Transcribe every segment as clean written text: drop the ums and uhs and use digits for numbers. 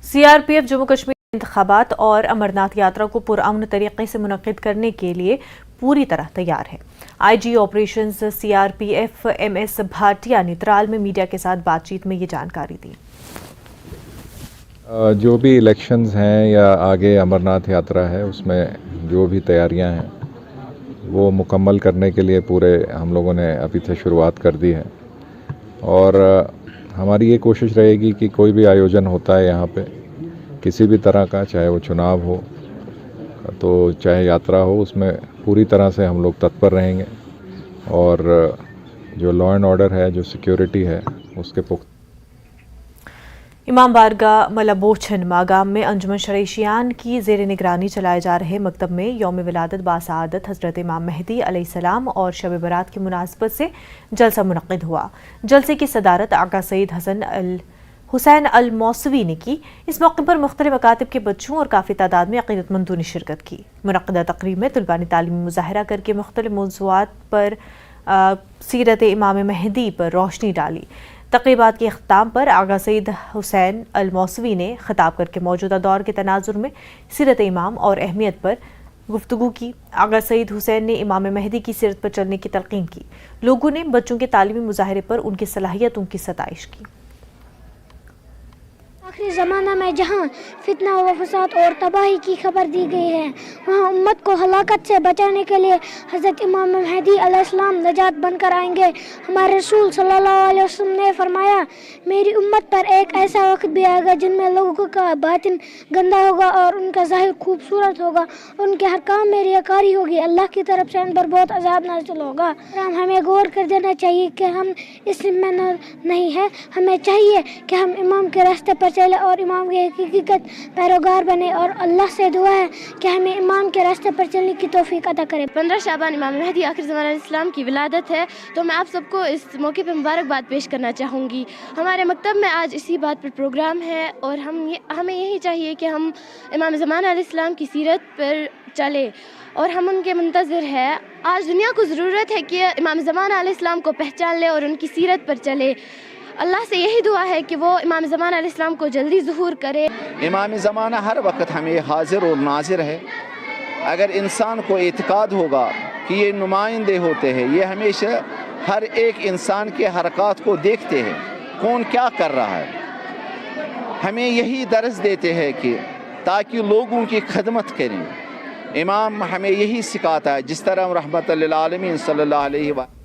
CRPF Jammu Kashmir इंतखाबात और अमरनाथ यात्रा को पुरअमन तरीके से मुनक्किद करने के लिए पूरी तरह तैयार है। IG operations CRPF MS Bhatia ने त्राल में मीडिया के साथ बातचीत में ये जानकारी दी। जो भी इलेक्शंस हैं या आगे अमरनाथ यात्रा है उसमें जो भी तैयारियां हैं वो मुकम्मल करने के लिए पूरे हम लोगों ने अभी से शुरुआत कर दी है और हमारी ये कोशिश रहेगी कि कोई भी आयोजन होता है यहाँ पे किसी भी तरह का, चाहे वो चुनाव हो तो चाहे यात्रा हो, उसमें पूरी तरह से हम लोग तत्पर रहेंगे और जो लॉ एंड ऑर्डर है, जो सिक्योरिटी है, उसके पुख्ता। इमाम बारगाह मलाबोछन मागाम में अंजुमन शरईशियान की ज़ेर निगरानी चलाए जा रहे मकतब में यौम विलादत बासआदत हज़रत इमाम मेहदी अलैहिस्सलाम और शब बरात की मुनासबत से जलसा मुनक़्क़िद हुआ। जलसे की सदारत आका सईद हुसैन अल मौसवी ने की। इस मौके पर मुख्तलिफ मकातिब के बच्चों और काफ़ी तादाद में अक़ीदतमंदों ने शिरकत की। मुनक़्क़िदा तक़रीब में तलबा ने तालीमी मुज़ाहरा करके मुख्तलिफ मौज़ूआत पर सीरत इमाम मेहदी पर रोशनी डाली। तक़रीबात के अख्ताम पर आगा सईद हुसैन अल मौसवी ने ख़िताब करके मौजूदा दौर के तनाजुर में सीरत इमाम और अहमियत पर गुफ्तगू की। आगा सईद हुसैन ने इमाम मेहदी की सीरत पर चलने की तलक़ीन की। लोगों ने बच्चों के तालीमी मुज़ाहरे पर उनकी सलाहियतों की सताइश की। आखिरी ज़माना में जहाँ फितना व फसाद और तबाही की खबर दी गई है, वहाँ उम्मत को हलाकत से बचाने के लिए हज़रत इमाम मेहदी अलैहिस्सलाम नजात बनकर आएंगे। हमारे रसूल सल्लल्लाहु अलैहि वसल्लम ने फरमाया, मेरी उम्मत पर एक ऐसा वक्त भी आएगा जिनमें लोगों का बातिन गंदा होगा और उनका ज़ाहिर खूबसूरत होगा, उनके हर काम में रियाकारी होगी, अल्लाह की तरफ से उन पर बहुत अजाब नाज़िल होगा। हमें गौर कर देना चाहिए कि हम इसमें नहीं है। हमें चाहिए कि हम इमाम के रास्ते पर चले और इमाम के हकीकत पैरोगार बने और अल्लाह से दुआ है कि हमें इमाम के रास्ते पर चलने की तौफीक अता करे। 15 शाबान इमाम मेहदी आखिर ज़माना इस्लाम की विलादत है, तो मैं आप सबको इस मौके पर मुबारकबाद पेश करना चाहूँगी। हमारे मकतब में आज इसी बात पर प्रोग्राम है और हमें यही चाहिए कि हम इमाम ज़माना इस्लाम की सीरत पर चले और हम उनके मुंतज़िर है। आज दुनिया को ज़रूरत है कि इमाम ज़माना इस्लाम को पहचान ले और उनकी सीरत पर चले। अल्लाह से यही दुआ है कि वो इमाम ज़माना अलैहिस्सलाम को जल्दी ज़ुहूर करे। इमाम ज़माना हर वक्त हमें हाजिर और नाजिर है। अगर इंसान को एतकाद होगा कि ये नुमाइंदे होते हैं, ये हमेशा हर एक इंसान के हरकत को देखते हैं, कौन क्या कर रहा है, हमें यही दर्स देते हैं कि ताकि लोगों की खदमत करें। इमाम हमें यही सिखाता है, जिस तरह रहमत लिल आलमीन सल्लल्लाहु अलैहि वसल्लम।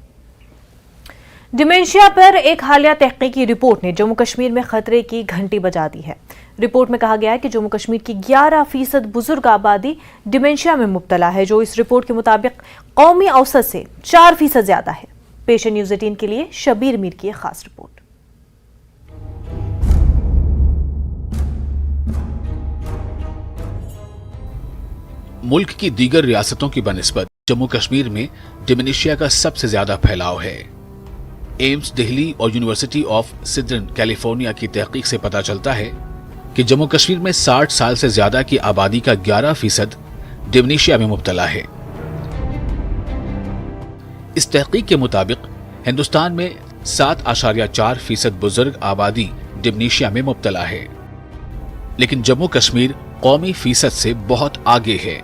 डिमेंशिया पर एक हालिया तहकीकी रिपोर्ट ने जम्मू कश्मीर में खतरे की घंटी बजा दी है। रिपोर्ट में कहा गया है कि जम्मू कश्मीर की 11% बुजुर्ग आबादी डिमेंशिया में मुब्तला है, जो इस रिपोर्ट के मुताबिक कौमी औसत से 4% ज्यादा है। पेश न्यूज़ 18 के लिए शबीर मीर की एक खास रिपोर्ट। मुल्क की दीगर रियासतों की बनिस्बत जम्मू कश्मीर में डिमेंशिया का सबसे ज्यादा फैलाव है। एम्स दिल्ली और यूनिवर्सिटी ऑफ सिडन कैलिफोर्निया की तहकीक से पता चलता है कि जम्मू कश्मीर में 60 साल से ज्यादा की आबादी का 11% डिमेंशिया में मुब्तला है। इस तहकीक के मुताबिक हिंदुस्तान में 7.4% बुजुर्ग आबादी डिमेंशिया में मुब्तला है, लेकिन जम्मू कश्मीर कौमी फीसद से बहुत आगे है।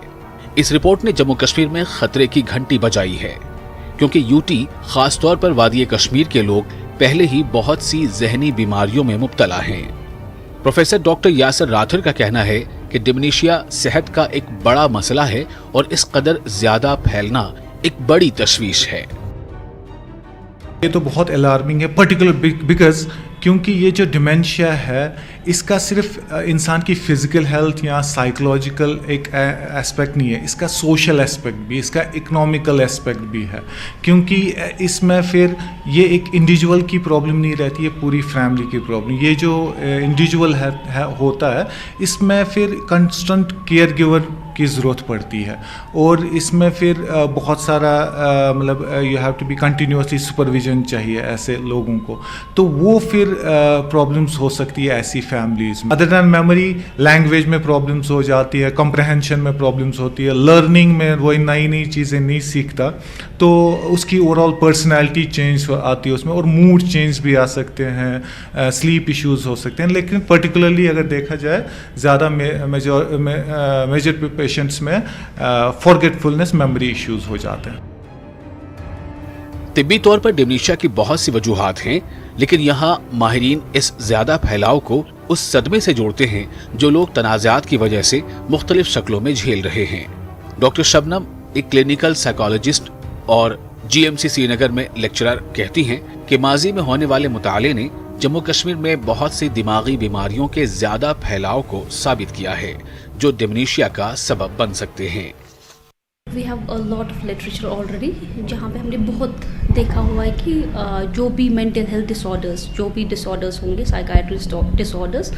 इस रिपोर्ट ने जम्मू कश्मीर में खतरे की घंटी बजाई है, क्योंकि यूटी खास तौर पर वादी कश्मीर के लोग पहले ही बहुत सी जहनी बीमारियों में मुब्तला हैं। प्रोफेसर डॉक्टर यासर राठौर का कहना है कि डिमेंशिया सेहत का एक बड़ा मसला है और इस कदर ज्यादा फैलना एक बड़ी तशवीश है। ये तो बहुत अलार्मिंग है, पर्टिकुलर बिकॉज क्योंकि ये जो डिमेंशिया है इसका सिर्फ इंसान की फिजिकल हेल्थ या साइकोलॉजिकल एक एस्पेक्ट नहीं है, इसका सोशल एस्पेक्ट भी, इसका इकोनॉमिकल एस्पेक्ट भी है। क्योंकि इसमें फिर ये एक इंडिविजुअल की प्रॉब्लम नहीं रहती है, पूरी फैमिली की प्रॉब्लम। ये जो इंडिविजुअल होता है इसमें फिर कंस्टेंट केयर गिवर की ज़रूरत पड़ती है, और इसमें फिर बहुत सारा मतलब you have to be continuously supervision चाहिए ऐसे लोगों को, तो वो फिर प्रॉब्लम्स हो सकती है ऐसी फैमिलीज़ में। अदर दैन मेमोरी, लैंग्वेज में प्रॉब्लम्स हो जाती है, कम्प्रहेंशन में प्रॉब्लम्स होती है, लर्निंग में वो नई नई चीज़ें नहीं सीखता, तो उसकी ओवरऑल पर्सनैलिटी चेंज आती है उसमें, और मूड चेंज भी आ सकते हैं, स्लीप इश्यूज़ हो सकते हैं। लेकिन पर्टिकुलरली अगर देखा जाए ज़्यादा मेजर पेशेंट्स में फॉरगेटफुलनेस, मेमोरी इश्यूज़ हो जाते हैं। तिब्बी तौर पर डिमेंशिया की बहुत सी वजूहात हैं, लेकिन यहाँ माहिरीन इस ज्यादा फैलाव को उस सदमे से जोड़ते हैं जो लोग तनाज़ात की वजह से मुख्तलिफ शक्लों में झेल रहे हैं। डॉक्टर शबनम, एक क्लिनिकल साइकोलॉजिस्ट और GMC श्रीनगर में लेक्चरर, कहती हैं कि माजी में होने वाले मुताले ने जम्मू कश्मीर में बहुत सी दिमागी बीमारियों के ज्यादा फैलाव को साबित किया है जो डिमेंशिया का सबब बन सकते हैं। We have a lot of literature already, जहाँ पे हमने बहुत देखा हुआ है कि जो भी मेंटल हेल्थ डिसऑर्डर्स, जो भी डिसऑर्डर्स होंगे, साइकाइट्रिस्ट डिसऑर्डर्स,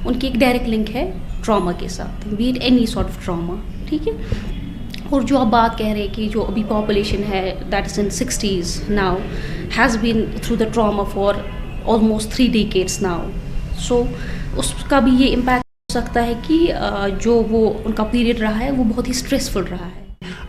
उनकी एक डायरेक्ट लिंक है ट्रॉमा के साथ, B it any sort of trauma, ठीक है। और जो आप बात कह रहे हैं कि जो अभी पॉपुलेशन है that is in 60s now, has been through the trauma for almost 3 decades now, so उसका भी ये इम्पैक्ट हो सकता है कि जो वो उनका पीरियड रहा है वो बहुत ही स्ट्रेसफुल रहा है।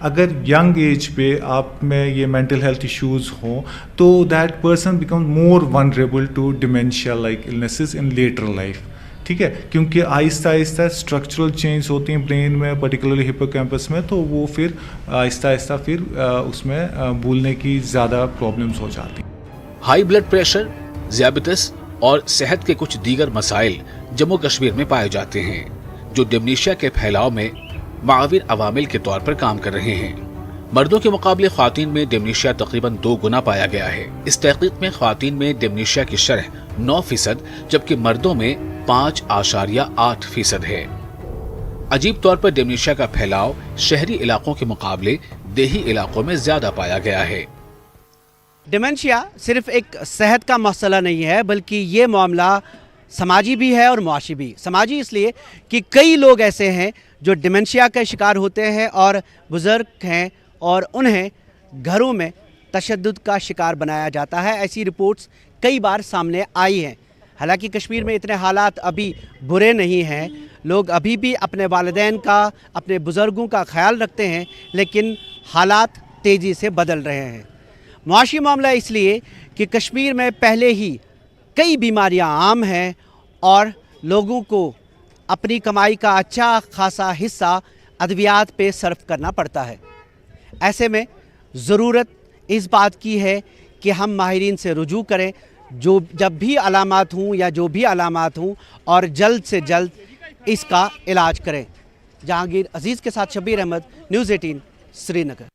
अगर यंग एज पे आप में ये मेंटल हेल्थ इश्यूज़ हों तो that person become more vulnerable to dementia like illnesses in later life, ठीक है, क्योंकि आहिस्ता आहिस्ता स्ट्रक्चरल चेंज होती हैं ब्रेन में, पर्टिकुलरली हिप्पोकैम्पस में, तो वो फिर आहिस्ता आहिस्ता फिर उसमें भूलने की ज़्यादा प्रॉब्लम्स हो जाती हैं। हाई ब्लड प्रेशर, ज़ियाबितस और सेहत के कुछ दीगर मसाइल जम्मू कश्मीर में पाए जाते हैं जो डिमेंशिया के फैलाव में माविर अवामिल के तौर पर काम कर रहे हैं। मर्दों के मुकाबले ख्वातीन में डिमेंशिया तकरीबन 2 गुना पाया गया है। इस तहकीक में ख्वातीन में डिमेंशिया की शरह 9%, जबकि मर्दों में 5.8% है। अजीब तौर पर डिमेंशिया का फैलाव शहरी इलाकों के मुकाबले देही इलाकों में ज्यादा पाया गया है। डिमेंशिया सिर्फ एक सेहत का मसला नहीं है, बल्कि ये मामला समाजी भी है और मुआशी भी। समाजी इसलिए कि कई लोग ऐसे हैं जो डिमेंशिया का शिकार होते हैं और बुज़ुर्ग हैं और उन्हें घरों में तशद्दुद का शिकार बनाया जाता है। ऐसी रिपोर्ट्स कई बार सामने आई हैं। हालांकि कश्मीर में इतने हालात अभी बुरे नहीं हैं, लोग अभी भी अपने वालिदैन का, अपने बुज़ुर्गों का ख्याल रखते हैं, लेकिन हालात तेज़ी से बदल रहे हैं। मुआशी मामला इसलिए कि कश्मीर में पहले ही कई बीमारियां आम हैं और लोगों को अपनी कमाई का अच्छा खासा हिस्सा अद्वियात पे सर्फ करना पड़ता है। ऐसे में ज़रूरत इस बात की है कि हम माहिरीन से रुजू करें जो जब भी अलामात हों या जो भी अलामात हों, और जल्द से जल्द इसका इलाज करें। जहांगीर अजीज़ के साथ शब्बीर अहमद, न्यूज़ 18 श्रीनगर।